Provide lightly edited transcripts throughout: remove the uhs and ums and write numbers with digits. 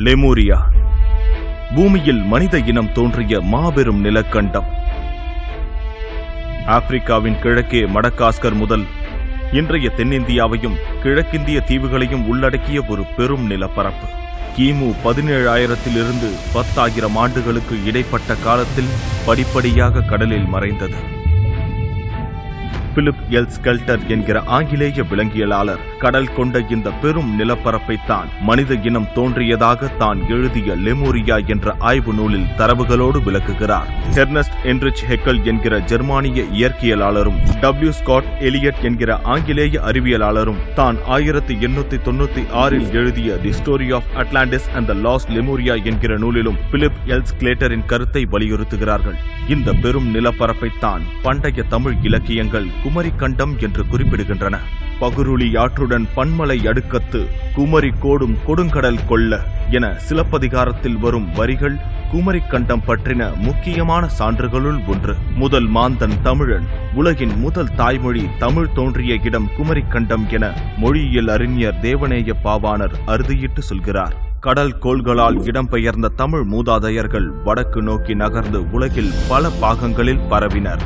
லெமூரியா பூமியில் மனித இனம் தோன்றிய மாபெரும் நிலக்கண்டம். ஆப்பிரிக்காவின் கிழக்கே மடகாஸ்கர் முதல் இன்றைய தென்னிந்தியாவையும் கிழக்கிந்திய தீவுகளையும் உள்ளடக்கிய ஒரு பெரும் நிலப்பரப்பு. கிமு 17,000 10,000 ஆண்டுகளுக்கு இடைப்பட்ட காலத்தில் படிப்படியாக கடலில் மறைந்தது. பிலிப் எல் ஸ்கெல்டர் என்கிற ஆங்கிலேய விலங்கியலாளர் கடல் கொண்ட இந்த பெரும் நிலப்பரப்பைத்தான் மனித இனம் தோன்றியதாக தான் எழுதிய லெமூரியா என்ற ஆய்வு நூலில் தரவுகளோடு விளக்குகிறார். எர்னஸ்ட் என்ரிச் ஹெக்கல் என்கிற ஜெர்மானிய இயற்கையலாளரும் டபிள்யூ ஸ்காட் எலியட் என்கிற ஆங்கிலேய அறிவியலாளரும் தான் 1896 எழுதிய the story of Atlantis and the lost Lemuria என்கிற நூலிலும் பிலிப் எல் ஸ்கெல்டரின் கருத்தை வலியுறுத்துகிறார்கள். இந்த பெரும் நிலப்பரப்பைத்தான் பண்டைய தமிழ் இலக்கியங்கள் குமரி கண்டம் என்று குறிப்பிடுகின்றன. பகுருளி ஆற்றுடன் பன்மலை அடுக்கத்து குமரி கோடும் கொடுங்கடல் கொள்ள என சிலப்பதிகாரத்தில் வரும் வரிகள் குமரி கண்டம் பற்றின முக்கியமான சான்றுகளுள் ஒன்று. முதல் மாந்தன் தமிழன், உலகின் முதல் தாய்மொழி தமிழ் தோன்றிய இடம் குமரி கண்டம் என மொழியியல் அறிஞர் தேவநேய பாவாணர் அறுதியிட்டு சொல்கிறார். கடல் கோள்களால் இடம்பெயர்ந்த தமிழ் மூதாதையர்கள் வடக்கு நோக்கி நகர்ந்து உலகில் பல பாகங்களில் பரவினர்.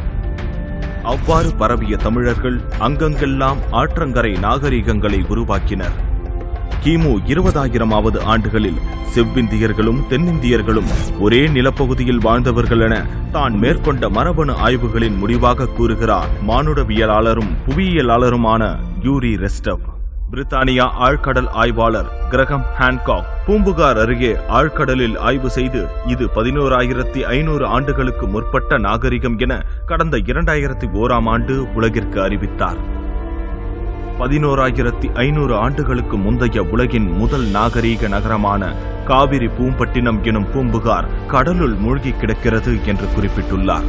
அவ்வாறு பரவிய தமிழர்கள் அங்கங்கெல்லாம் ஆற்றங்கரை நாகரிகங்களை உருவாக்கினர். கிமு 20,000வது ஆண்டுகளில் செவ்விந்தியர்களும் தென்னிந்தியர்களும் ஒரே நிலப்பகுதியில் வாழ்ந்தவர்கள் என தான் மேற்கொண்ட மரபணு ஆய்வுகளின் முடிவாக கூறுகிறார் மானுடவியலாளரும் புவியியலாளருமான யூரி ரெஸ்டவ். பிரித்தானியா ஆழ்கடல் ஆய்வாளர் கிரகம் ஹான்காக் பூம்புகார் அருகே ஆழ்கடலில் ஆய்வு செய்து இது 11,500 ஆண்டுகளுக்கு முற்பட்ட நாகரிகம் என கடந்த 2001ஆம் ஆண்டு உலகிற்கு அறிவித்தார். 11,500 ஆண்டுகளுக்கு முந்தைய உலகின் முதல் நாகரீக நகரமான காவிரி பூம்பட்டினம் எனும் பூம்புகார் கடலுள் மூழ்கி கிடக்கிறது என்று குறிப்பிட்டுள்ளார்.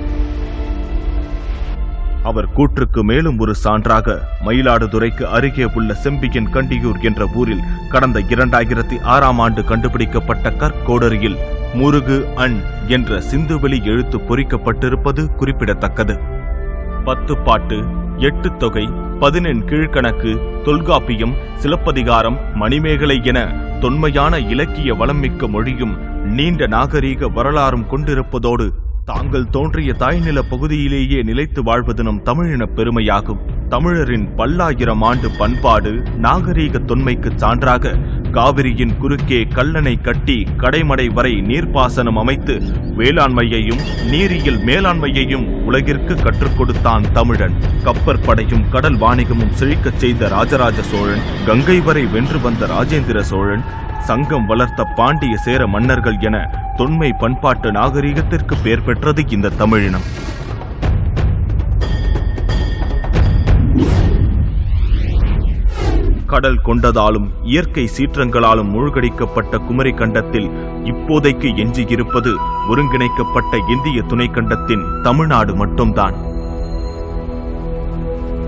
அவர் கூற்றுக்கு மேலும் ஒரு சான்றாக மயிலாடுதுறைக்கு அருகே உள்ள செம்பியன் கண்டியூர் என்ற ஊரில் கடந்த 2006ஆம் ஆண்டு கண்டுபிடிக்கப்பட்ட கற்கோடரியில் முருகு அன் என்ற சிந்துவெளி எழுத்து பொறிக்கப்பட்டிருப்பது குறிப்பிடத்தக்கது. 10 பாட்டு, 8 தொகை, 11 கீழ்கணக்கு, தொல்காப்பியம், சிலப்பதிகாரம், மணிமேகலை என தொன்மையான இலக்கிய வளம்மிக்க மொழியும் நீண்ட நாகரீக வரலாறும் கொண்டிருப்பதோடு தாங்கள் தோன்றிய தாய்நில பகுதியிலேயே நிலைத்து வாழ்வது நம் தமிழின பெருமையாகும். தமிழரின் பல்லாயிரம் ஆண்டு பண்பாடு நாகரீக தொன்மைக்கு சான்றாக காவிரியின் குறுக்கே கல்லணை கட்டி கடைமடை வரை நீர்ப்பாசனம் அமைத்து வேளாண்மையையும் நீரியல் மேலாண்மையையும் உலகிற்கு கற்றுக் கொடுத்தான் தமிழன். கப்பற்படையும் கடல் வாணிகமும் செழிக்கச் செய்த ராஜராஜ சோழன், கங்கை வரை வென்று வந்த ராஜேந்திர சோழன், சங்கம் வளர்த்த பாண்டிய சேர மன்னர்கள் என தொன்மை பண்பாட்டு நாகரீகத்திற்கு பெயர் பெற்றது இந்த தமிழினம். கடல் கொண்டதாலும் இயற்கை சீற்றங்களாலும் மூழ்கடிக்கப்பட்ட குமரி கண்டத்தில் இப்போதைக்கு எஞ்சியிருப்பது ஒருங்கிணைக்கப்பட்ட இந்திய துணைக்கண்டத்தின் தமிழ்நாடு மட்டும்தான்.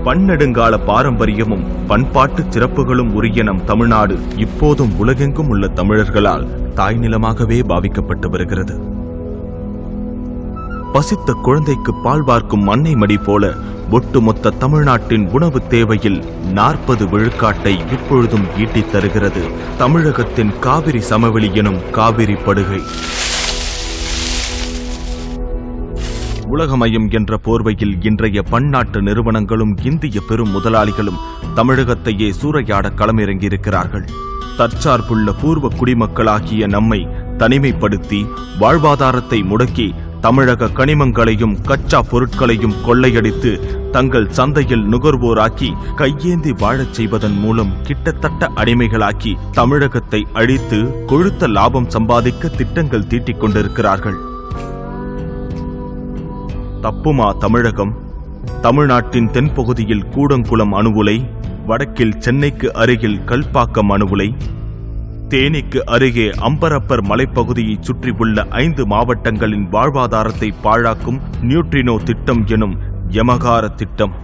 பன்னெடுங்கால பாரம்பரியமும் பண்பாட்டு சிறப்புகளும் உரிய நம் தமிழ்நாடு இப்போதும் உலகெங்கும் உள்ள தமிழர்களால் தாய்நிலமாகவே பாவிக்கப்பட்டு வருகிறது. பசித்த குழந்தைக்கு பால் வார்க்கும் அன்னை மடி போல ஒட்டுமொத்த தமிழ்நாட்டின் உணவு தேவையில் 40 விழுக்காட்டை இப்பொழுதும் ஈட்டித் தருகிறது தமிழகத்தின் காவிரி சமவெளி எனும் காவிரி படுகை. உலகமயம் என்ற போர்வையில் இன்றைய பன்னாட்டு நிறுவனங்களும் இந்திய பெரும் முதலாளிகளும் தமிழகத்தையே சூறையாட களமிறங்கியிருக்கிறார்கள். தற்சார்புள்ள பூர்வ குடிமக்களாகிய நம்மை தனிமைப்படுத்தி வாழ்வாதாரத்தை முடக்கி தமிழக கனிமங்களையும் கச்சா பொருட்களையும் கொள்ளையடித்து தங்கள் சந்தையில் நுகர்வோராக்கி கையேந்தி வாழச் செய்வதன் மூலம் கிட்டத்தட்ட அடிமைகளாக்கி தமிழகத்தை அழித்து கொழுத்த லாபம் சம்பாதிக்க திட்டங்கள் தீட்டிக் கொண்டிருக்கிறார்கள். தப்புமா தமிழகம்? தமிழ்நாட்டின் தென்பகுதியில் கூடங்குளம் அணு உலை, வடக்கில் சென்னைக்கு அருகில் கல்பாக்கம் அணு உலை, தேனிக்கு அருகே அம்பரப்பர் மலைப்பகுதியை சுற்றி உள்ள 5 மாவட்டங்களின் வாழ்வாதாரத்தை பாழாக்கும் நியூட்ரினோ திட்டம் எனும் யமகார திட்டம்.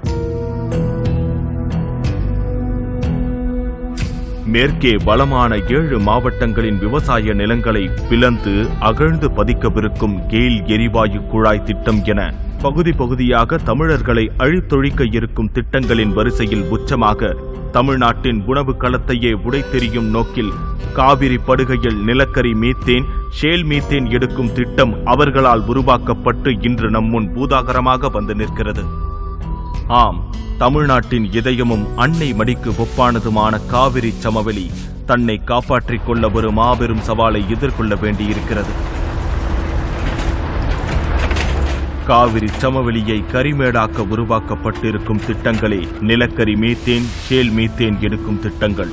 மேற்கே வளமான 7 மாவட்டங்களின் விவசாய நிலங்களை பிளந்து அகழ்ந்து பதிக்கவிருக்கும் கெயில் எரிவாயு குழாய் திட்டம் என பகுதி பகுதியாக தமிழர்களை அழித்தொழிக்க இருக்கும் திட்டங்களின் வரிசையில் உச்சமாக தமிழ்நாட்டின் உணவு களத்தையே உடைத்தெறியும் நோக்கில் காவிரி படுகையில் நிலக்கரி மீத்தேன், ஷேல் மீத்தேன் எடுக்கும் திட்டம் அவர்களால் உருவாக்கப்பட்டு இன்று நம் முன் பூதாகரமாக வந்து நிற்கிறது. ஆம், தமிழ்நாட்டின் இதயமும் அன்னை மடிக்கு ஒப்பானதுமான காவிரி சமவெளி தன்னை காப்பாற்றிக் கொள்ள ஒரு மாபெரும் சவாலை எதிர்கொள்ள வேண்டியிருக்கிறது. காவிரி சமவெளியை கரிமேடாக்க உருவாக்கப்பட்டிருக்கும் திட்டங்களே நிலக்கரி மீத்தேன், ஷேல் மீத்தேன் எடுக்கும் திட்டங்கள்.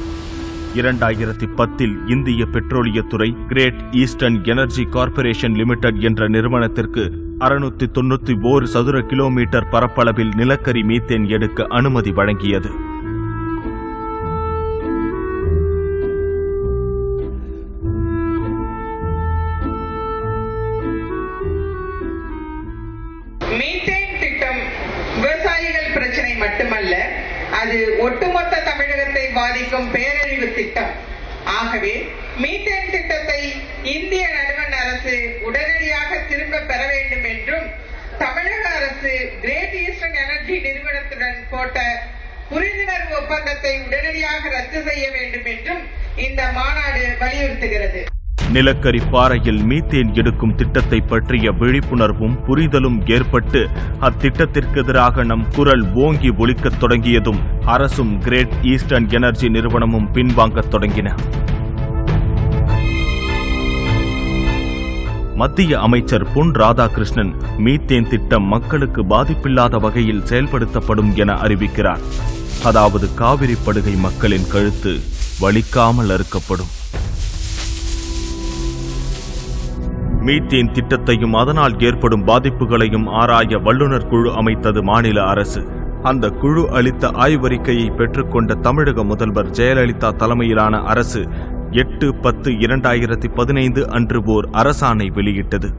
2010 இந்திய பெட்ரோலியத்துறை கிரேட் ஈஸ்டர்ன் எனர்ஜி கார்ப்பரேஷன் லிமிடெட் என்ற நிறுவனத்திற்கு 691 சதுர கிலோமீட்டர் பரப்பளவில் நிலக்கரி மீத்தேன் எடுக்க அனுமதி வழங்கியது. மீத்தேன் திட்டம் விவசாயிகள் பிரச்சனை மட்டுமல்ல, அது ஒட்டுமொத்த தமிழகத்தை பாதிக்கும் பேரழிவு திட்டம். ஆகவே மீத்தேன் திட்டத்தை இந்திய நடுவண் அரசு உடனடியாக திரும்ப பெற வேண்டும் என்றும், தமிழக அரசு கிரேட் ஈஸ்டர்ன் எனர்ஜி நிறுவனத்துடன் போட்ட புரிந்துணர்வு ஒப்பந்தத்தை உடனடியாக ரத்து செய்ய வேண்டும் என்றும் இந்த மாநாடு வலியுறுத்துகிறது. நிலக்கரி பாறையில் மீத்தேன் எடுக்கும் திட்டத்தை பற்றிய விழிப்புணர்வும் புரிதலும் ஏற்பட்டு அத்திட்டத்திற்கு எதிராக நம் குரல் ஓங்கி ஒலிக்கத் தொடங்கியதும் அரசும் கிரேட் ஈஸ்டர்ன் எனர்ஜி நிறுவனமும் பின்வாங்கத் தொடங்கின. மத்திய அமைச்சர் பொன் ராதாகிருஷ்ணன் மீத்தேன் திட்டம் மக்களுக்கு பாதிப்பில்லாத வகையில் செயல்படுத்தப்படும் என அறிவிக்கிறார். அதாவது காவிரி படுகை மக்களின் கழுத்து வலிக்காமல் அறுக்கப்படும். மீத்தேன் திட்டத்தையும் அதனால் ஏற்படும் பாதிப்புகளையும் ஆராய வல்லுநர் குழு அமைத்தது மாநில அரசு. அந்த குழு அளித்த ஆய்வறிக்கையை பெற்றுக்கொண்ட தமிழக முதல்வர் ஜெயலலிதா தலைமையிலான அரசு 8/10/2015 அன்று ஓர் அரசாணை வெளியிட்டது.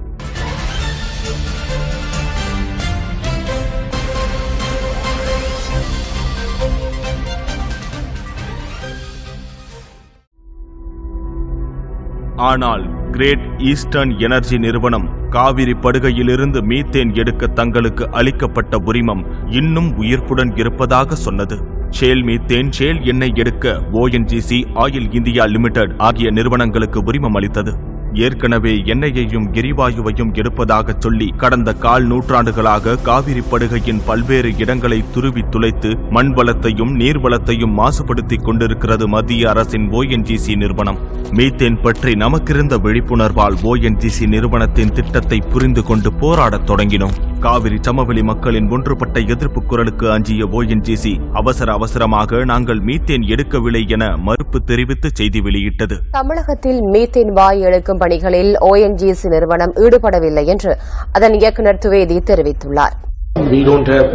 ஆனால் கிரேட் ஈஸ்டர்ன் எனர்ஜி நிறுவனம் காவிரி படுகையிலிருந்து மீத்தேன் எடுக்க தங்களுக்கு அளிக்கப்பட்ட உரிமம் இன்னும் உயிர்ப்புடன் இருப்பதாக சொன்னது. ஷேல் மீத்தேன், ஷேல் எண்ணெய் எடுக்க ONGC, ஆயில் இந்தியா லிமிடெட் ஆகிய நிறுவனங்களுக்கு உரிமம் அளித்தது. ஏற்கனவே எண்ணெயையும் எரிவாயுவையும் எடுப்பதாக சொல்லி கடந்த 1/4 நூற்றாண்டுகளாக காவிரி படுகையின் பல்வேறு இடங்களை துருவி துளைத்து மண் வளத்தையும் நீர் வளத்தையும் மாசுபடுத்திக் கொண்டிருக்கிறது மத்திய அரசின் ONGC நிறுவனம். மீத்தேன் பற்றி நமக்கிருந்த விழிப்புணர்வால் ONGC நிறுவனத்தின் திட்டத்தை புரிந்து கொண்டு போராடத் தொடங்கினோம். காவிரி சமவெளி மக்களின் ஒன்றுபட்ட எதிர்ப்பு குரலுக்கு அஞ்சிய ONGC அவசரமாக நாங்கள் மீத்தேன் எடுக்கவில்லை என மறுப்பு தெரிவித்து செய்தி வெளியிட்டது. தமிழகத்தில் மீத்தேன் வாயு எடுக்கும் பணிகளில் ONGC நிறுவனம் ஈடுபடவில்லை என்று அதன் இயக்குநர் துவேதி தெரிவித்துள்ளார். We don't have,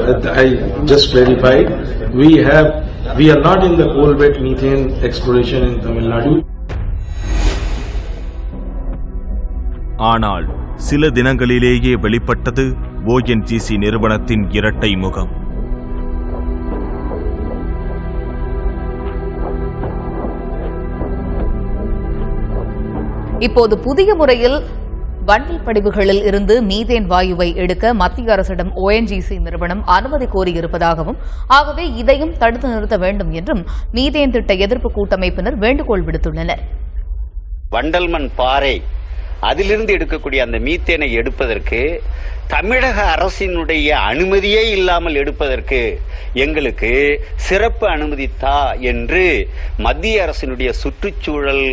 I just clarified, we are not in the coal bed methane exploration in Tamil Nadu. ஆனால் சில தினங்களிலேயே வெளிப்பட்டது ONGC நிறுவனத்தின் இரட்டை முகம். இப்போது புதிய முறையில் வண்டல் படிவுகளில் இருந்து மீதேன் வாயுவை எடுக்க மத்திய அரசிடம் ONGC நிறுவனம் அனுமதி கோரியிருப்பதாகவும், ஆகவே இதையும் தடுத்து நிறுத்த வேண்டும் என்றும் மீதேன் திட்ட எதிர்ப்பு கூட்டமைப்பினர் வேண்டுகோள் விடுத்துள்ளனர். வண்டல் மண் பாறை அதிலிருந்து எடுக்கக்கூடிய அந்த மீத்தேனை எடுப்பதற்கு தமிழக அரசினுடைய அனுமதியே இல்லாமல் எடுப்பதற்கு எங்களுக்கு சிறப்பு அனுமதி தா என்று மத்திய அரசினுடைய சுற்றுச்சூழல்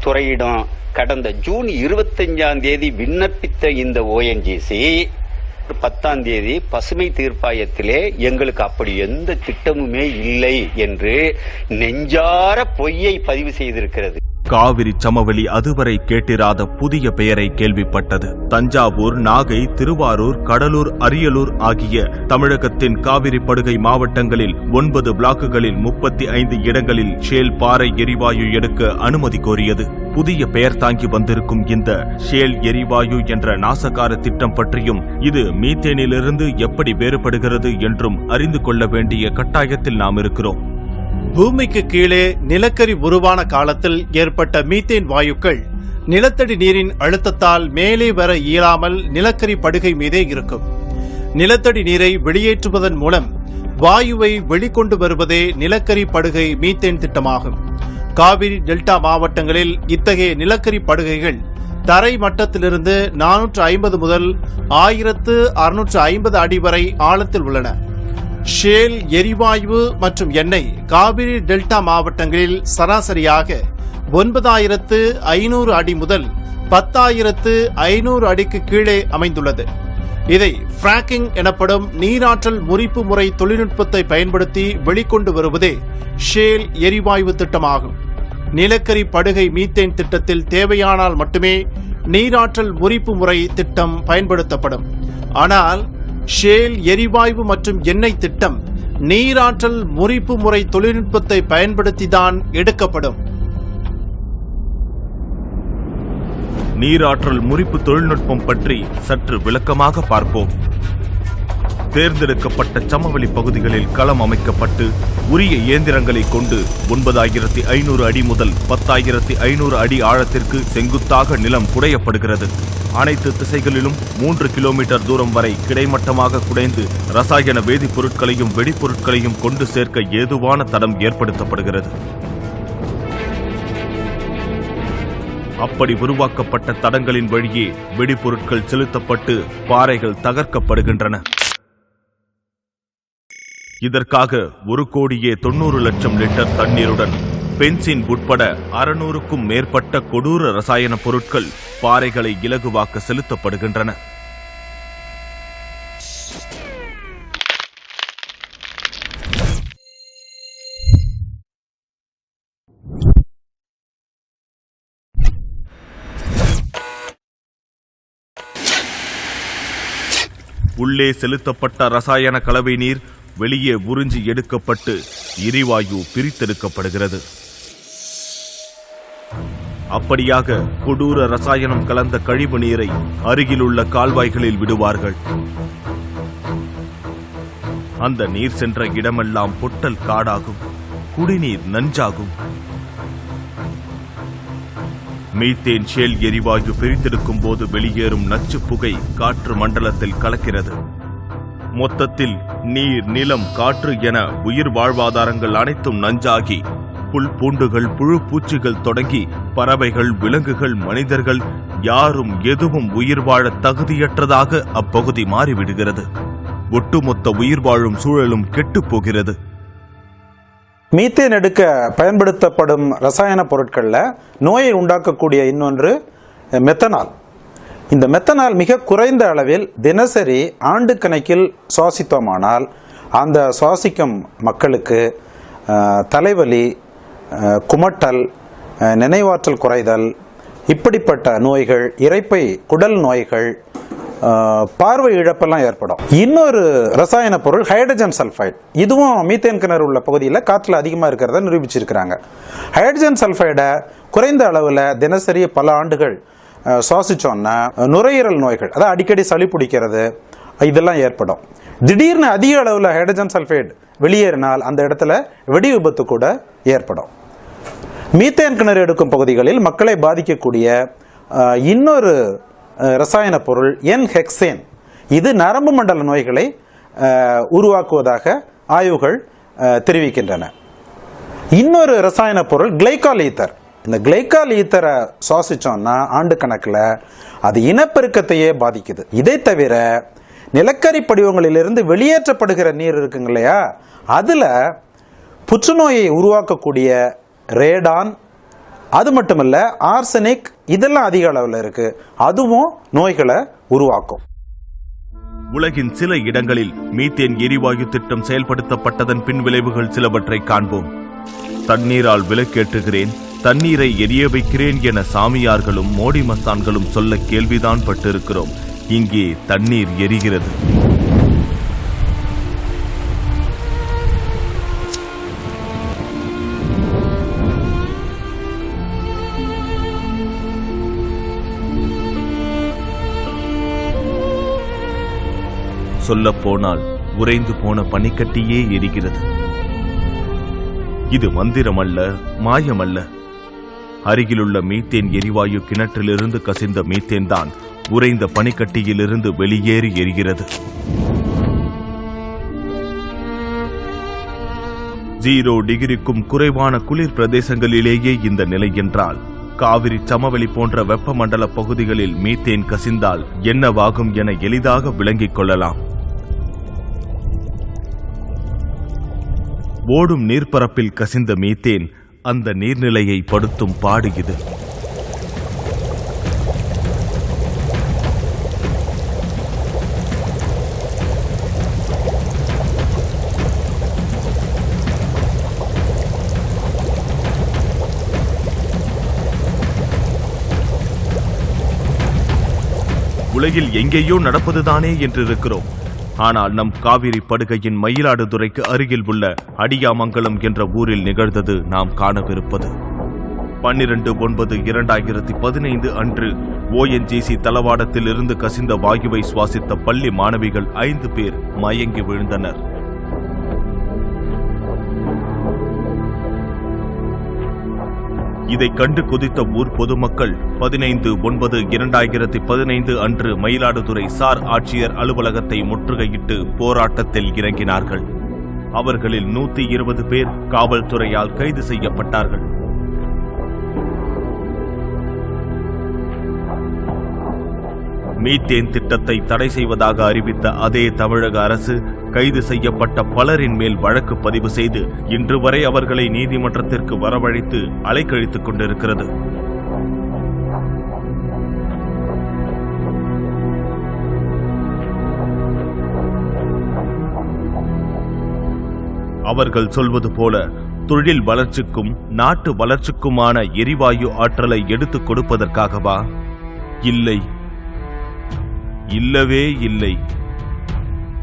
துறையிடம் கடந்த ஜூன் 25ஆம் தேதி விண்ணப்பித்த இந்த ONGC 10ஆம் தேதி பசுமை தீர்ப்பாயத்திலே எங்களுக்கு அப்படி எந்த திட்டமுமே இல்லை என்று நெஞ்சார பொய்யை பதிவு செய்திருக்கிறது. காவிரி சமவெளி அதுவரை கேட்டிராத புதிய பெயரை கேள்விப்பட்டது. தஞ்சாவூர், நாகை, திருவாரூர், கடலூர், அரியலூர் ஆகிய தமிழகத்தின் காவிரி படுகை மாவட்டங்களில் 9 பிளாக்குகளில் 35 இடங்களில் ஷேல் பாறை எரிவாயு எடுக்க அனுமதி கோரியது. புதிய பெயர் தாங்கி வந்திருக்கும் இந்த ஷேல் எரிவாயு என்ற நாசகார திட்டம் பற்றியும் இது மீத்தேனிலிருந்து எப்படி வேறுபடுகிறது என்றும் அறிந்து கொள்ள வேண்டிய கட்டாயத்தில் நாம் இருக்கிறோம். பூமிக்கு கீழே நிலக்கரி உருவான காலத்தில் ஏற்பட்ட மீத்தேன் வாயுக்கள் நிலத்தடி நீரின் அழுத்தத்தால் மேலே வர இயலாமல் நிலக்கரி படுகை மீதே இருக்கும். நிலத்தடி நீரை வெளியேற்றுவதன் மூலம் வாயுவை வெளிக்கொண்டு வருவதே நிலக்கரி படுகை மீத்தேன் திட்டமாகும். காவிரி டெல்டா மாவட்டங்களில் இத்தகைய நிலக்கரி படுகைகள் தரை மட்டத்திலிருந்து 450 முதல் 1650 அடி வரை ஆழத்தில் உள்ளன. ஷேல் எரிவாயு மற்றும் எண்ணெய் காவிரி டெல்டா மாவட்டங்களில் சராசரியாக 9500 அடி முதல் 10,500 அடிக்கு கீழே அமைந்துள்ளது. இதை ஃபிராக்கிங் எனப்படும் நீராற்றல் முறிப்பு முறை தொழில்நுட்பத்தை பயன்படுத்தி வெளிக்கொண்டு வருவதே ஷேல் எரிவாயு திட்டமாகும். நிலக்கரி படுகை மீத்தேன் திட்டத்தில் தேவையானால் மட்டுமே நீராற்றல் முறிப்பு முறை திட்டம் பயன்படுத்தப்படும். ஆனால் ஷேல் எரிவாயு மற்றும் எண்ணெய் திட்டம் நீராற்றல் முறிப்பு முறை தொழில்நுட்பத்தை பயன்படுத்திதான் எடுக்கப்படும். நீராற்றல் முறிப்பு தொழில்நுட்பம் பற்றி சற்று விளக்கமாக பார்ப்போம். தேர்ந்தெடுக்கப்பட்ட சமவெளி பகுதிகளில் களம் அமைக்கப்பட்டு உரிய இயந்திரங்களை கொண்டு 9500 அடி முதல் 10,500 அடி ஆழத்திற்கு செங்குத்தாக நிலம் குடையப்படுகிறது. அனைத்து திசைகளிலும் 3 கிலோமீட்டர் தூரம் வரை கிடைமட்டமாக குடைந்து ரசாயன வேதிப்பொருட்களையும் வெடிப்பொருட்களையும் கொண்டு சேர்க்க ஏதுவான தடம் ஏற்படுத்தப்படுகிறது. அப்படி உருவாக்கப்பட்ட தடங்களின் வழியே வெடிப்பொருட்கள் செலுத்தப்பட்டு பாறைகள் தகர்க்கப்படுகின்றன. இதற்காக 1,90,00,000 லிட்டர் தண்ணீருடன் பென்சின் உட்பட 600க்கும் மேற்பட்ட கொடூர ரசாயன பொருட்கள் பாறைகளை இலகுவாக்க செலுத்தப்படுகின்றன. உள்ளே செலுத்தப்பட்ட ரசாயன கலவை நீர் வெளியே உறிஞ்சி எடுக்கப்பட்டு எரிவாயு பிரித்தெடுக்கப்படுகிறது. அப்படியாக கொடூர ரசாயனம் கலந்த கழிவு நீரை அருகிலுள்ள கால்வாய்களில் விடுவார்கள். அந்த நீர் சென்ற இடமெல்லாம் பொட்டல் காடாகும், குடிநீர் நஞ்சாகும். மீத்தேன் ஷேல் எரிவாயு பிரித்தெடுக்கும் போது வெளியேறும் நச்சு புகை காற்று மண்டலத்தில் கலக்கிறது. மொத்தத்தில் நீர், நிலம், காற்று என உயிர் வாழ்வாதாரங்கள் அனைத்தும் நஞ்சாகி புல் பூண்டுகள், புழு பூச்சிகள் தொடங்கி பறவைகள், விலங்குகள், மனிதர்கள் யாரும் எதுவும் உயிர் வாழ தகுதியற்றதாக அப்பகுதி மாறிவிடுகிறது. ஒட்டுமொத்த உயிர் வாழும் சூழலும் கெட்டுப் போகிறது. மீத்தேன் எடுக்க பயன்படுத்தப்படும் ரசாயன பொருட்களில் நோயை உண்டாக்கக்கூடிய இன்னொன்று மெத்தனால். இந்த மெத்தனால் மிக குறைந்த அளவில் தினசரி ஆண்டு கணக்கில் சுவாசித்தோமானால் அந்த சுவாசிக்கும் மக்களுக்கு தலைவலி, குமட்டல், நினைவாற்றல் குறைதல், இப்படிப்பட்ட நோய்கள், இரைப்பை குடல் நோய்கள், பார்வை இழப்பெல்லாம் ஏற்படும். இன்னொரு ரசாயன பொருள் ஹைட்ரஜன் சல்ஃபைடு. இதுவும் மீத்தேன் கிணறு உள்ள பகுதியில் காற்றில் அதிகமாக இருக்கிறத நிரூபிச்சிருக்கிறாங்க. ஹைட்ரஜன் சல்ஃபைடை குறைந்த அளவில் தினசரி பல ஆண்டுகள் சுவாசிச்சோன்னா நுரையீரல் நோய்கள், அதாவது அடிக்கடி சளி பிடிக்கிறது, இதெல்லாம் ஏற்படும். திடீர்னு அதிக அளவில் ஹைட்ரஜன் சல்ஃபைடு வெளியேறினால் அந்த இடத்துல வெடி விபத்து கூட ஏற்படும். மீத்தேன் கிணறு எடுக்கும் பகுதிகளில் மக்களை பாதிக்கக்கூடிய இன்னொரு ரசாயன பொருள் என்ஹெக்சேன். இது நரம்பு மண்டல நோய்களை உருவாக்குவதாக ஆய்வுகள் தெரிவிக்கின்றன. இன்னொரு ரசாயன பொருள் கிளைகால் ஈத்தர். இந்த கிளைகால் ஈத்தரை சுவாசிச்சோம்னா ஆண்டு கணக்கில் அது இனப்பெருக்கத்தையே பாதிக்குது. இதை தவிர நிலக்கரி படிவங்களிலிருந்து வெளியேற்றப்படுகிற நீர் இருக்குங்க இல்லையா, அதில் புற்றுநோயை உருவாக்கக்கூடிய ரேடான், அது மட்டுமல்ல ஆர்சனிக், இதெல்லாம் அதிக அளவில் இருக்கு. அதுவும் நோய்களை உருவாக்கும். உலகின் சில இடங்களில் மீத்தேன் எரிவாயு திட்டம் செயல்படுத்தப்பட்டதன் பின் விளைவுகள் சிலவற்றை காண்போம். தண்ணீரால் விலக்கேற்றுகிறேன், தண்ணீரை எரிய வைக்கிறேன் என சாமியார்களும் மோடி மஸ்தான்களும் சொல்ல கேள்விதான் பட்டிருக்கிறோம். இங்கே தண்ணீர் எரிகிறது. சொல்லப்போனால் உறைந்து போன பனிக்கட்டியே எரிகிறது. இது மந்திரமல்ல, மாயமல்ல. அருகிலுள்ள மீத்தேன் எரிவாயு கிணற்றிலிருந்து கசிந்த மீத்தேன் தான் உறைந்த பனிக்கட்டியிலிருந்து வெளியேறி எரிகிறது. 0 டிகிரிக்கும் குறைவான குளிர் பிரதேசங்களிலேயே இந்த நிலை என்றால், காவிரி சமவெளி போன்ற வெப்பமண்டல பகுதிகளில் மீத்தேன் கசிந்தால் என்னவாகும் என எளிதாக விளங்கிக் கொள்ளலாம். ஓடும் நீர்ப்பரப்பில் கசிந்த மீத்தேன் அந்த நீர்நிலையை படுத்தும் பாடு இது. உலகில் எங்கேயோ நடப்பதுதானே என்று இருக்கிறோம். ஆனால் நம் காவிரி படுகையின் மயிலாடுதுறைக்கு அருகில் உள்ள அடியாமங்கலம் என்ற ஊரில் நிகழ்ந்தது நாம் காணவிருப்பது. 12/9/2015 அன்று ONGC தளவாடத்தில் இருந்து கசிந்த வாயுவை சுவாசித்த பள்ளி மாணவிகள் 5 பேர் மயங்கி விழுந்தனர். இதை கண்டு குதித்த ஊர் பொதுமக்கள் 15/9/2015 அன்று மயிலாடுதுறை சார் ஆட்சியர் அலுவலகத்தை முற்றுகையிட்டு போராட்டத்தில் இறங்கினார்கள். அவர்களில் 120 பேர் காவல்துறையால் கைது செய்யப்பட்டார்கள். மீத்தேன் திட்டத்தை தடை செய்வதாக அறிவித்த அதே தமிழக அரசு கைது செய்யப்பட்ட பலரின் மேல் வழக்கு பதிவு செய்து இன்று வரை அவர்களை நீதிமன்றத்திற்கு வரவழைத்து அலைக்கழித்துக் கொண்டிருக்கிறது. அவர்கள் சொல்வது போல தொழில் வளர்ச்சிக்கும் நாட்டு வளர்ச்சிக்குமான எரிவாயு ஆற்றலை எடுத்துக் கொடுப்பதற்காகவா? இல்லை, இல்லவே இல்லை.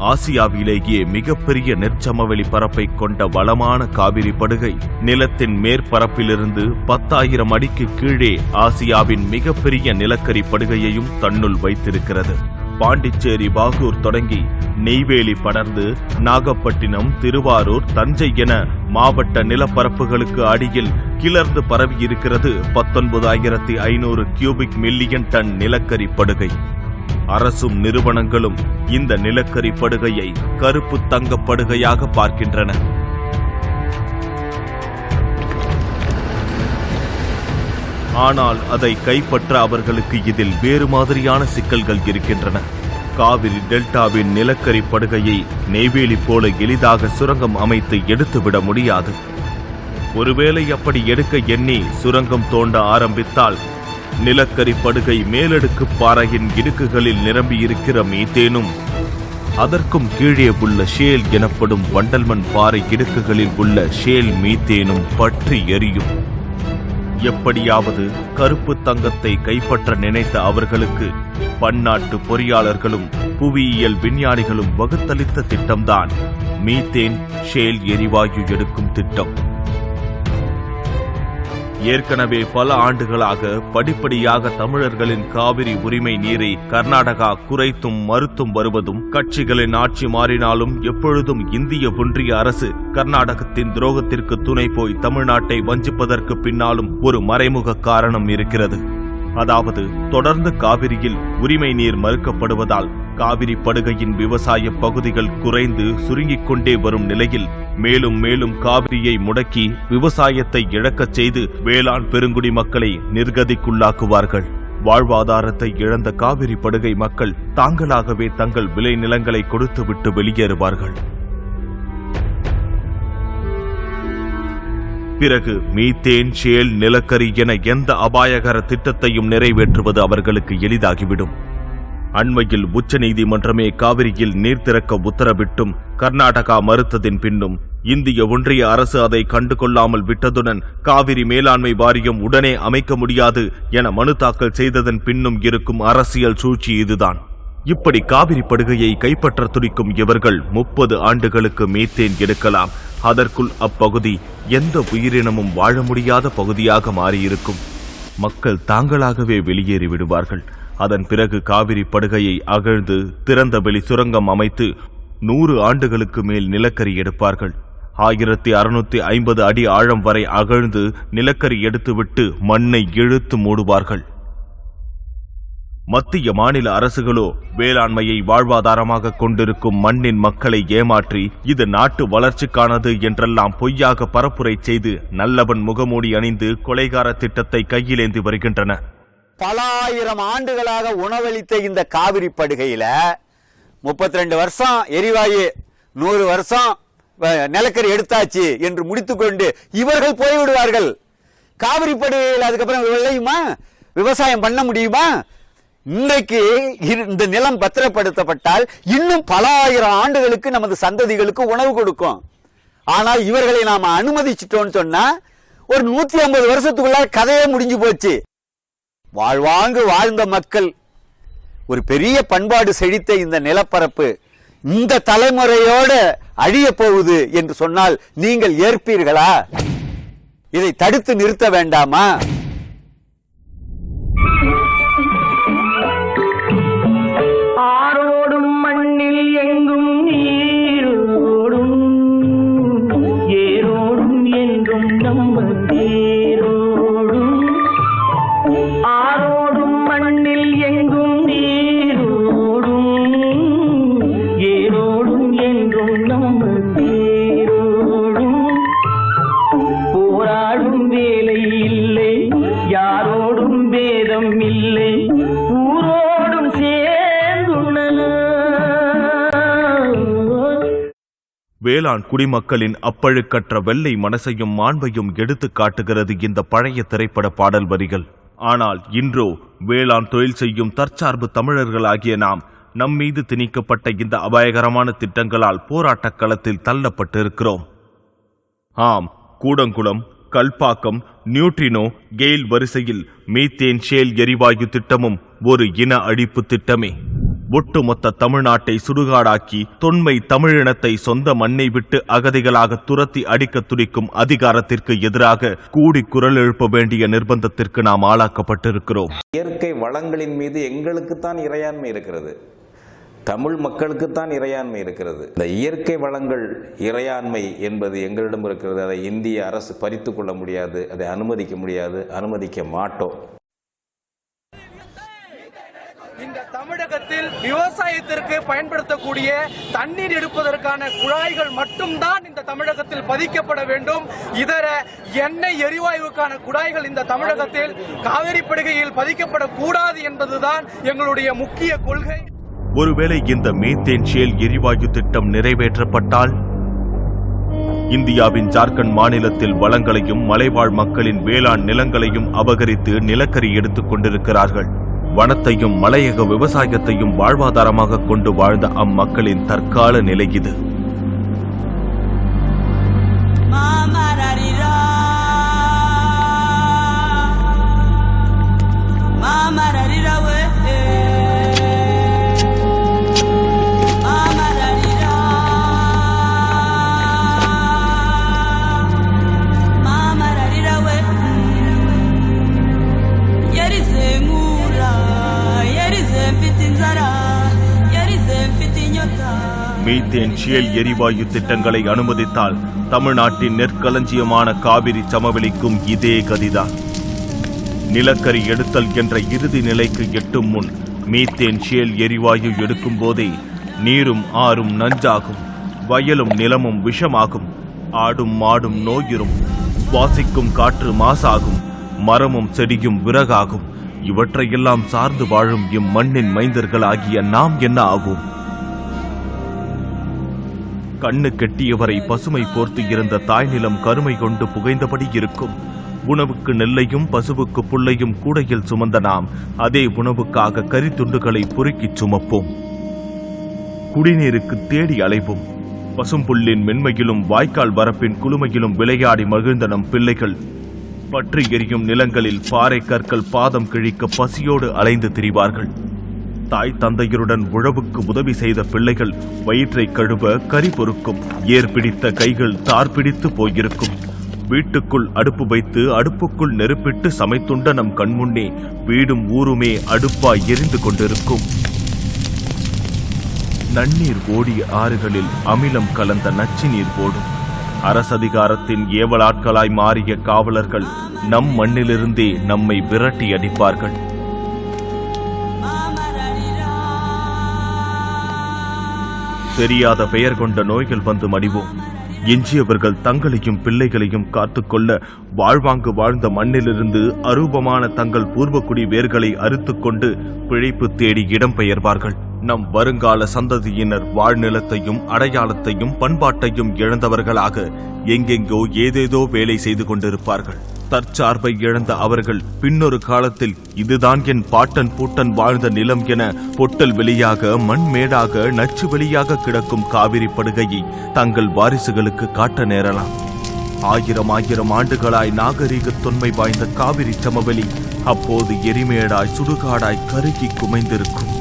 ஆசியாவிலேயே மிகப்பெரிய நெற்சமவெளி பரப்பை கொண்ட வளமான காவிரி படுகை நிலத்தின் மேற்பரப்பிலிருந்து 10,000 அடிக்கு கீழே ஆசியாவின் மிகப்பெரிய நிலக்கரி படுகையையும் தன்னுள் வைத்திருக்கிறது. பாண்டிச்சேரி, பாகூர் தொடங்கி நெய்வேலி படர்ந்து நாகப்பட்டினம், திருவாரூர், தஞ்சை என மாவட்ட நிலப்பரப்புகளுக்கு அடியில் கிளர்ந்து பரவியிருக்கிறது 19,500 கியூபிக் மில்லியன் டன் நிலக்கரி படுகை. அரசும் நிறுவனங்களும் இந்த நிலக்கரி படுகையை கருப்பு தங்க படுகையாக பார்க்கின்றன. ஆனால் அதை கைப்பற்ற அவர்களுக்கு இதில் வேறு மாதிரியான சிக்கல்கள் இருக்கின்றன. காவிரி டெல்டாவின் நிலக்கரி படுகையை நெய்வேலி போல எளிதாக சுரங்கம் அமைத்து எடுத்துவிட முடியாது. ஒருவேளை அப்படி எடுக்க எண்ணி சுரங்கம் தோண்ட ஆரம்பித்தால் நிலக்கரி படுகை மேலடுக்கு பாறையின் இடுக்குகளில் நிரம்பியிருக்கிற மீத்தேனும் அதற்கும் கீழே உள்ள ஷேல் எனப்படும் வண்டல்மண் பாறை இடுக்குகளில் உள்ள ஷேல் மீத்தேனும் பற்றி எரியும். எப்படியாவது கருப்பு தங்கத்தை கைப்பற்ற நினைத்த அவர்களுக்கு பன்னாட்டு பொறியாளர்களும் புவியியல் விஞ்ஞானிகளும் வகுத்தளித்த திட்டம்தான் மீத்தேன் ஷேல் எரிவாயு எடுக்கும் திட்டம். ஏற்கனவே பல ஆண்டுகளாக படிப்படியாக தமிழர்களின் காவிரி உரிமை நீரை கர்நாடகா குறைத்தும் மறுத்தும் வருவதும், கட்சிகளின் ஆட்சி மாறினாலும் எப்பொழுதும் இந்திய ஒன்றிய அரசு கர்நாடகத்தின் துரோகத்திற்கு துணை போய் தமிழ்நாட்டை வஞ்சிப்பதற்கு பின்னாலும் ஒரு மறைமுக காரணம் இருக்கிறது. அதாவது தொடர்ந்து காவிரியில் உரிமை நீர் மறுக்கப்படுவதால் காவிரி படுகையின் விவசாய பகுதிகள் குறைந்து சுருங்கிக் கொண்டே வரும் நிலையில் மேலும் மேலும் காவிரியை முடக்கி விவசாயத்தை இழக்கச் செய்து வேளாண் பெருங்குடி மக்களை நிர்கதிக்குள்ளாக்குவார்கள். வாழ்வாதாரத்தை இழந்த காவிரி படுகை மக்கள் தாங்களாகவே தங்கள் விளை நிலங்களை கொடுத்துவிட்டு வெளியேறுவார்கள். பிறகு மீத்தேன், ஷேல், நிலக்கரி என எந்த அபாயகர திட்டத்தையும் நிறைவேற்றுவது அவர்களுக்கு எளிதாகிவிடும். அண்மையில் உச்சநீதிமன்றமே காவிரியில் நீர் திறக்க உத்தரவிட்டும் கர்நாடகா மறுத்ததின் பின்னும் இந்திய ஒன்றிய அரசு அதை கண்டுகொள்ளாமல் விட்டதுடன் காவிரி மேலாண்மை வாரியம் உடனே அமைக்க முடியாது என மனு தாக்கல் செய்ததன் பின்னும் இருக்கும் அரசியல் சூழ்ச்சி இதுதான். இப்படி காவிரி படுகையை கைப்பற்ற துடிக்கும் இவர்கள் 30 ஆண்டுகளுக்கு மீத்தேன் எடுக்கலாம். அதற்குள் அப்பகுதி எந்த உயிரினமும் வாழ முடியாத பகுதியாக மாறியிருக்கும். மக்கள் தாங்களாகவே வெளியேறி விடுவார்கள். அதன் பிறகு காவிரி படுகையை அகழ்ந்து திறந்த வெளி சுரங்கம் அமைத்து 100 ஆண்டுகளுக்கு மேல் நிலக்கரி எடுப்பார்கள். 1650 அடி ஆழம் வரை அகழ்ந்து நிலக்கரி எடுத்துவிட்டு மண்ணை இழுத்து மூடுவார்கள். மத்திய மாநில அரசுகளோ வேளாண்மையை வாழ்வாதாரமாக கொண்டிருக்கும் மண்ணின் மக்களை ஏமாற்றி இது நாட்டு வளர்ச்சிக்கானது என்றெல்லாம் பொய்யாக பரப்புரை செய்து நல்லவன் முகமூடி அணிந்து கொலைகார திட்டத்தை கையிலேந்தி வருகின்றன. பல ஆயிரம் ஆண்டுகளாக உணவளித்த இந்த காவிரி படுகையில 32 வருஷம் எரிவாயு, 100 வருஷம் நிலக்கரி எடுத்தாச்சு என்று முடித்துக்கொண்டு இவர்கள் போய்விடுவார்கள். காவிரி படுகையில் அதுக்கப்புறம் விளையுமா? விவசாயம் பண்ண முடியுமா? இன்றைக்கு இந்த நிலம் பத்திரப்படுத்தப்பட்டால் இன்னும் பல ஆயிரம் ஆண்டுகளுக்கு நமது சந்ததிகளுக்கு உணவு கொடுக்கும். ஆனால் இவர்களை நாம அனுமதிச்சிட்டோம்னு சொன்னா ஒரு 150 வருஷத்துக்குள்ள கதையே முடிஞ்சு போச்சு. வாழ்வாங்கு வாழ்ந்த மக்கள், ஒரு பெரிய பண்பாடு செழித்த இந்த நிலப்பரப்பு இந்த தலைமுறையோட அழிய போகுது என்று சொன்னால் நீங்கள் ஏற்பீர்களா? இதை தடுத்து நிறுத்த வேண்டாமா? ஆரோடும் மண்ணில் எங்கும் நீரோடும், ஏரோடும் என்றும் நம்ம தேரோடும். ஆரோடும் மண்ணில் எங்கும் நீரோடும், ஏரோடும் என்றும் நம்ம தேரோடும். போராடும் வேலை இல்லை, யாரோடும் வேதம் இல்லை, ஊரோடும் வேளாண் குடிமக்களின் அப்பழுக்கற்ற வெள்ளை மனசையும் மாண்பையும் எடுத்து காட்டுகிறது இந்த பழைய திரைப்பட பாடல் வரிகள். ஆனால் இன்றோ வேளாண் தொழில் செய்யும் தற்சார்பு தமிழர்களாகிய நாம் நம்மீது திணிக்கப்பட்ட இந்த அபாயகரமான திட்டங்களால் போராட்டக் களத்தில் தள்ளப்பட்டிருக்கிறோம். ஆம், கூடங்குளம், கல்பாக்கம், நியூட்ரினோ, கெயில் வரிசையில் மீத்தேன் ஷேல் எரிவாயு திட்டமும் ஒரு இன அழிப்பு திட்டமே. ஒட்டுமொத்த தமிழ்நாட்டை சுடுகாடாக்கி தொன்மை தமிழினத்தை சொந்த மண்ணை விட்டு அகதிகளாக துரத்தி அடிக்க துடிக்கும் அதிகாரத்திற்கு எதிராக கூடி குரல் எழுப்ப வேண்டிய நிர்பந்தத்திற்கு நாம் ஆளாக்கப்பட்டிருக்கிறோம். இயற்கை வளங்களின் மீது எங்களுக்குத்தான் இறையாண்மை இருக்கிறது, தமிழ் மக்களுக்குத்தான் இறையாண்மை இருக்கிறது. இந்த இயற்கை வளங்கள் இறையாண்மை என்பது எங்களிடம் இருக்கிறது. அதை இந்திய அரசு பறித்து கொள்ள முடியாது, அதை அனுமதிக்க முடியாது, அனுமதிக்க மாட்டோம். இந்த தமிழகத்தில் விவசாயத்திற்கு பயன்படுத்தக்கூடிய தண்ணீர் எடுப்பதற்கான குழாய்கள் மட்டும்தான் இந்த தமிழகத்தில் பதிக்கப்பட வேண்டும். இதர எண்ணெய் எரிவாயுக்கான குழாய்கள் இந்த தமிழகத்தில் காவிரி படுகையில் பதிக்கப்படக்கூடாது என்பதுதான் எங்களுடைய முக்கிய கொள்கை. ஒருவேளை இந்த மீத்தேன் ஷேல் எரிவாயு திட்டம் நிறைவேற்றப்பட்டால் இந்தியாவின் ஜார்க்கண்ட் மாநிலத்தில் வளங்களையும் மலைவாழ் மக்களின் வேளாண் நிலங்களையும் அபகரித்து நிலக்கரி எடுத்துக் கொண்டிருக்கிறார்கள். வனத்தையும் மலையக விவசாயத்தையும் வாழ்வாதாரமாக கொண்டு வாழ்ந்த அம்மக்களின் தற்கால நிலை இது. மீத்தேன் ஷேல் எரிவாயு திட்டங்களை அனுமதித்தால் தமிழ்நாட்டின் நெற்களஞ்சியமான காவிரி சமவெளிக்கும் இதே கதிதான். நிலக்கரி எடுத்தல் என்ற இறுதி நிலைக்கு எட்டும் முன் மீத்தேன் ஷேல் எரிவாயு எடுக்கும் போதே நீரும் ஆறும் நஞ்சாகும், வயலும் நிலமும் விஷமாகும், ஆடும் மாடும் நோயுறும், சுவாசிக்கும் காற்று மாசாகும், மரமும் செடியும் விறகாகும். இவற்றையெல்லாம் சார்ந்து வாழும் இம்மண்ணின் மைந்தர்களாகிய நாம் என்ன ஆகும்? கண்ணு கெட்டியவரை பசுமை போர்த்து இருந்த தாய் நிலம் கருமை கொண்டு புகைந்தபடி இருக்கும். உணவுக்கு நெல்லையும் பசுவுக்கு புல்லையும் கூடையில் சுமந்த நாம் அதே உணவுக்காக கரித்துண்டுகளை பொறுக்கிச் சுமப்போம். குடிநீருக்கு தேடி அலைவோம். பசும்புல்லின் மென்மையிலும் வாய்க்கால் வரப்பின் குளுமையிலும் விளையாடி மகிழ்ந்த நம் பிள்ளைகள் பற்றி எரியும் நிலங்களில் பாறை கற்கள் பாதம் கிழிக்க பசியோடு அலைந்து திரிவார்கள். தாய் தந்தையருடன் உழவுக்கு உதவி செய்த பிள்ளைகள் வயிற்றை கழுவ கறி பொறுக்கும். ஏற்பிடித்த கைகள் தார் பிடித்து போயிருக்கும். வீட்டுக்குள் அடுப்பு வைத்து அடுப்புக்குள் நெருப்பிட்டு சமைத்துண்ட நம் கண்முன்னே வீடும் ஊருமே அடுப்பாய் எரிந்து கொண்டிருக்கும். நன்னீர் ஓடிய ஆறுகளில் அமிலம் கலந்த நச்சு நீர் ஓடும். அரசதிகாரத்தின் ஏவலாட்களாய் மாறிய காவலர்கள் நம் மண்ணிலிருந்தே நம்மை விரட்டி அடிப்பார்கள். தெரியாத பெயர் கொண்ட நோய்கள் வந்து மடிவோம். எஞ்சியவர்கள் தங்களையும் பிள்ளைகளையும் காத்துக்கொள்ள வாழ்வாங்கு வாழ்ந்த மண்ணிலிருந்து அரூபமான தங்கள் பூர்வக்குடி வேர்களை அறுத்துக்கொண்டு பிழைப்பு தேடி இடம்பெயர்வார்கள். நம் வருங்கால சந்ததியினர் வாழ்நிலத்தையும் அடையாளத்தையும் பண்பாட்டையும் இழந்தவர்களாக எங்கெங்கோ ஏதேதோ வேலை செய்து கொண்டிருப்பார்கள். தற்சார்பை இழந்த அவர்கள் பின்னொரு காலத்தில் இதுதான் என் பாட்டன் பூட்டன் வாழ்ந்த நிலம் என பொட்டல் வெளியாக மண்மேடாக நச்சு வெளியாக கிடக்கும் காவிரி படுகையை தங்கள் வாரிசுகளுக்கு காட்ட நேரலாம். ஆயிரம் ஆண்டுகளாய் நாகரீக தொன்மை வாய்ந்த காவிரி சமவெளி அப்போது எரிமேடாய் சுடுகாடாய் கருகி குமைந்திருக்கும்.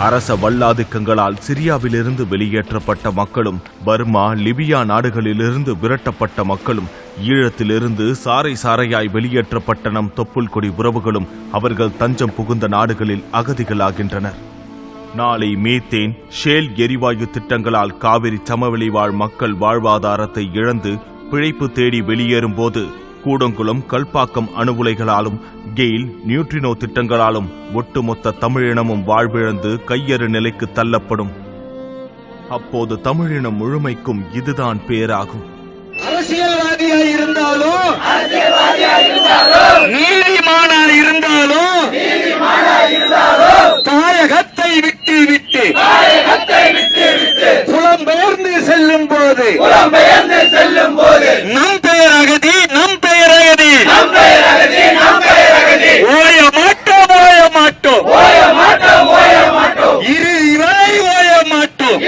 அரச வல்லாதிக்கங்களால் சிரியாவிலிருந்து வெளியேற்றப்பட்ட மக்களும், பர்மா, லிபியா நாடுகளிலிருந்து விரட்டப்பட்ட மக்களும், ஈழத்திலிருந்து சாறை சாறையாய் வெளியேற்றப்பட்ட நம் தொப்புள் கொடி உறவுகளும் அவர்கள் தஞ்சம் புகுந்த நாடுகளில் அகதிகளாகின்றனர். நாளை மீத்தேன், ஷேல் எரிவாயு திட்டங்களால் காவிரி சமவெளி வாழ் மக்கள் வாழ்வாதாரத்தை இழந்து பிழைப்பு தேடி வெளியேறும் போது கூடங்குளம், கல்பாக்கம் அணு உலைகளாலும் கெயில், நியூட்ரினோ திட்டங்களாலும் ஒட்டுமொத்த தமிழினமும் வாழ்விழந்து கையறு நிலைக்கு தள்ளப்படும். அப்போது தமிழினம் முழுமைக்கும் இதுதான் பேராகும். அரசியல்வாதியாக இருந்தாலும் நீதிமானாக இருந்தாலும் தாயகத்தை விட்டு விட்டு புலம்பெயர்ந்து செல்லும் போது நம் பெயர் அகதி, நம் பெயர் அகதி, ஓய மாட்டோம் இறுதி வரை ஓய மாட்டோம்.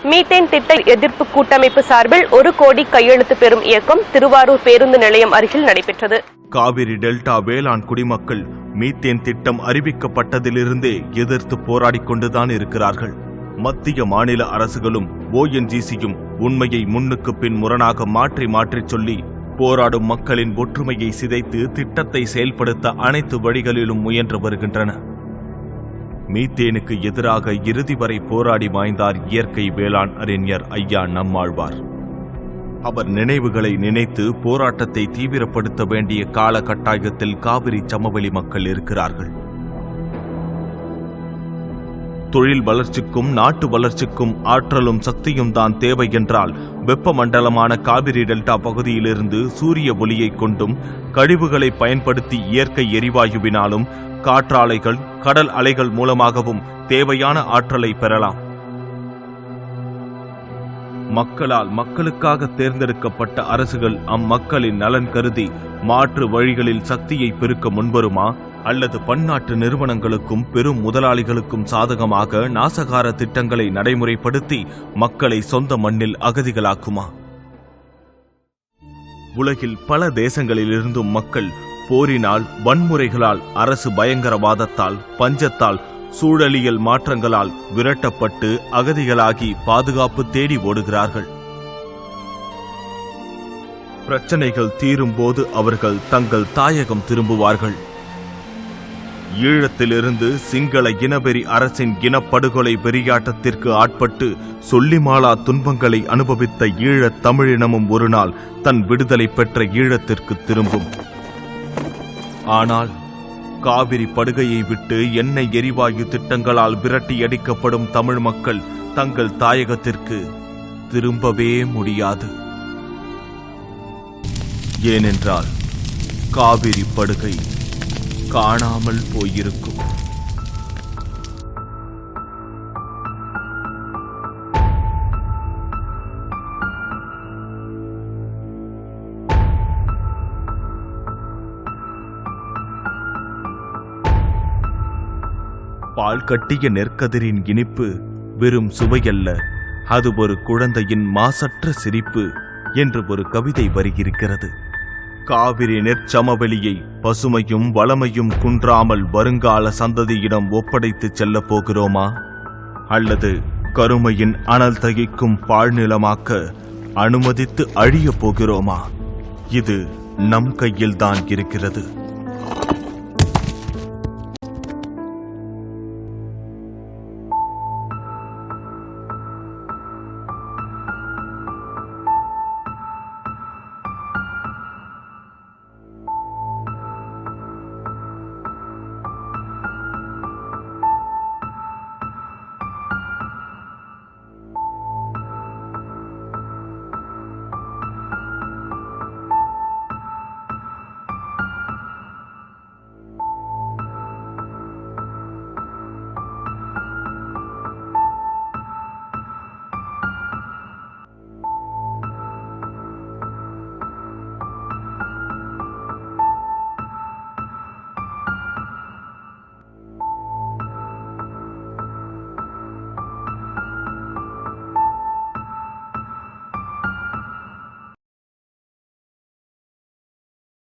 மீத்தேன் திட்ட எதிர்ப்பு கூட்டமைப்பு சார்பில் 1 கோடி கையெழுத்து பெறும் இயக்கம் திருவாரூர் பேருந்து நிலையம் அருகில் நடைபெற்றது. காவிரி டெல்டா வேளாண் குடிமக்கள் மீத்தேன் திட்டம் அறிவிக்கப்பட்டதிலிருந்தே எதிர்த்து போராடிக் கொண்டுதான் இருக்கிறார்கள். மத்திய மாநில அரசுகளும் ONGCயும் உண்மையை முன்னுக்கு பின் முரணாக மாற்றி சொல்லி போராடும் மக்களின் ஒற்றுமையை சிதைத்து திட்டத்தை செயல்படுத்த அனைத்து வழிகளிலும் முயன்று வருகின்றன. மீத்தேனுக்கு எதிராக இறுதி வரை போராடி மாய்ந்தார் இயற்கை வேளாண் அறிஞர் ஐயா நம்மாழ்வார். அவர் நினைவுகளை நினைத்து போராட்டத்தை தீவிரப்படுத்த வேண்டிய கால கட்டாயத்தில் காவிரி சமவெளி மக்கள் இருக்கிறார்கள். தொழில் வளர்ச்சிக்கும் நாட்டு வளர்ச்சிக்கும் ஆற்றலும் சக்தியும் தான் தேவை என்றால் வெப்பமண்டலமான காவிரி டெல்டா பகுதியிலிருந்து சூரிய ஒளியை கொண்டும் கழிவுகளை பயன்படுத்தி இயற்கை எரிவாயுவினாலும் காற்றாலைகள், கடல் அலைகள் மூலமாகவும் தேவையான ஆற்றலை பெறலாம். மக்களால் மக்களுக்காக தேர்ந்தெடுக்கப்பட்ட அரசுகள் அம்மக்களின் நலன் கருதி மாற்று வழிகளில் சக்தியை பெருக்க முன்வருமா, அல்லது பன்னாட்டு நிறுவனங்களுக்கும் பெரும் முதலாளிகளுக்கும் சாதகமாக நாசகார திட்டங்களை நடைமுறைப்படுத்தி மக்களை சொந்த மண்ணில் அகதிகளாக்குமா? உலகில் பல தேசங்களிலிருந்தும் மக்கள் போரினால், வன்முறைகளால், அரசு பயங்கரவாதத்தால், பஞ்சத்தால், சூழலியல் மாற்றங்களால் விரட்டப்பட்டு அகதிகளாகி பாதுகாப்பு தேடி ஓடுகிறார்கள். பிரச்சனைகள் தீரும் போது அவர்கள் தங்கள் தாயகம் திரும்புவார்கள். ஈழத்திலிருந்து சிங்கள இனவெறி அரசின் இனப்படுகொலை வெறியாட்டத்திற்கு ஆட்பட்டு சொல்லிமாளா துன்பங்களை அனுபவித்த ஈழத் தமிழினமும் ஒரு நாள் தன் விடுதலை பெற்ற ஈழத்திற்கு திரும்பும். ஆனால் காவிரி படுகையை விட்டு எண்ணெய் எரிவாயு திட்டங்களால் விரட்டி அடிக்கப்படும் தமிழ் மக்கள் தங்கள் தாயகத்திற்கு திரும்பவே முடியாது. ஏனென்றால் காவிரி படுகை காணாமல் போயிருக்கும். பால் கட்டிய நெற்கதிரின் இனிப்பு வெறும் சுவையல்ல, அது ஒரு குழந்தையின் மாசற்ற சிரிப்பு என்று ஒரு கவிதை வரி இருக்கிறது. காவிரி நெற்சமவெளியை பசுமையும் வளமையும் குன்றாமல் வருங்கால சந்ததியிடம் ஒப்படைத்து செல்லப் போகிறோமா, அல்லது கருமையின் அனல் தகிக்கும் பாழ்நிலமாக்க அனுமதித்து அழியப் போகிறோமா? இது நம் கையில்தான் இருக்கிறது.